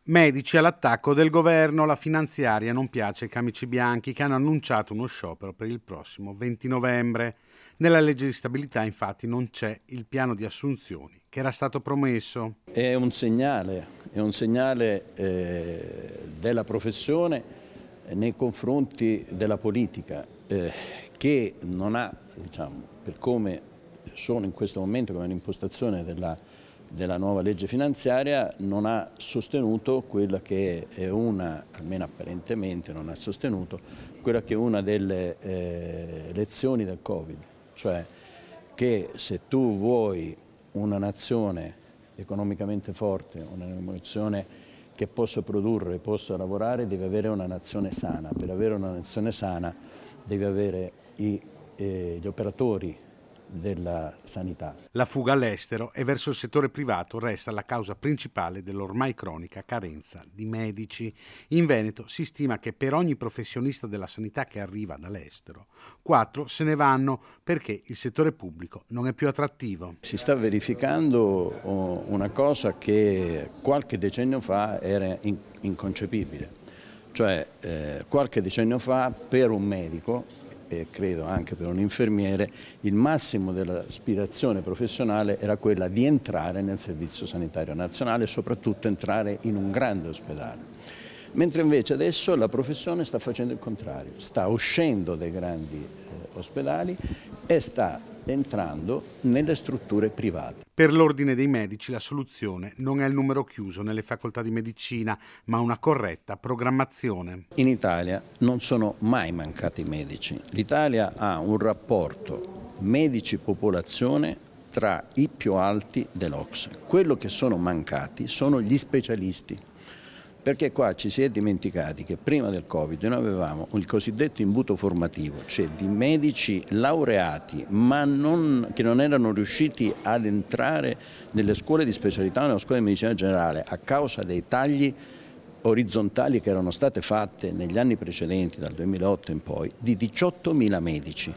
Medici all'attacco del governo, la finanziaria non piace ai camici bianchi che hanno annunciato uno sciopero per il prossimo 20 novembre. Nella legge di stabilità infatti non c'è il piano di assunzioni che era stato promesso. È un segnale della professione nei confronti della politica che non ha, per come sono in questo momento, come l'impostazione della nuova legge finanziaria, non ha sostenuto quella che è almeno apparentemente non ha sostenuto, quella che è una delle lezioni del Covid, cioè che se tu vuoi una nazione economicamente forte, una nazione che possa produrre, possa lavorare, devi avere una nazione sana. Per avere una nazione sana devi avere gli operatori della sanità. La fuga all'estero e verso il settore privato resta la causa principale dell'ormai cronica carenza di medici. In Veneto si stima che per ogni professionista della sanità che arriva dall'estero, 4 se ne vanno perché il settore pubblico non è più attrattivo. Si sta verificando una cosa che qualche decennio fa era inconcepibile, cioè qualche decennio fa per un medico e credo anche per un infermiere, il massimo dell'aspirazione professionale era quella di entrare nel Servizio Sanitario Nazionale e soprattutto entrare in un grande ospedale. Mentre invece adesso la professione sta facendo il contrario, sta uscendo dai grandi ospedali e sta entrando nelle strutture private. Per l'Ordine dei Medici la soluzione non è il numero chiuso nelle facoltà di medicina, ma una corretta programmazione. In Italia non sono mai mancati medici. L'Italia ha un rapporto medici-popolazione tra i più alti dell'OCSE. Quello che sono mancati sono gli specialisti. Perché qua ci si è dimenticati che prima del Covid noi avevamo il cosiddetto imbuto formativo, cioè di medici laureati ma che non erano riusciti ad entrare nelle scuole di specialità o nella scuola di medicina generale a causa dei tagli orizzontali che erano state fatte negli anni precedenti, dal 2008 in poi, di 18.000 medici.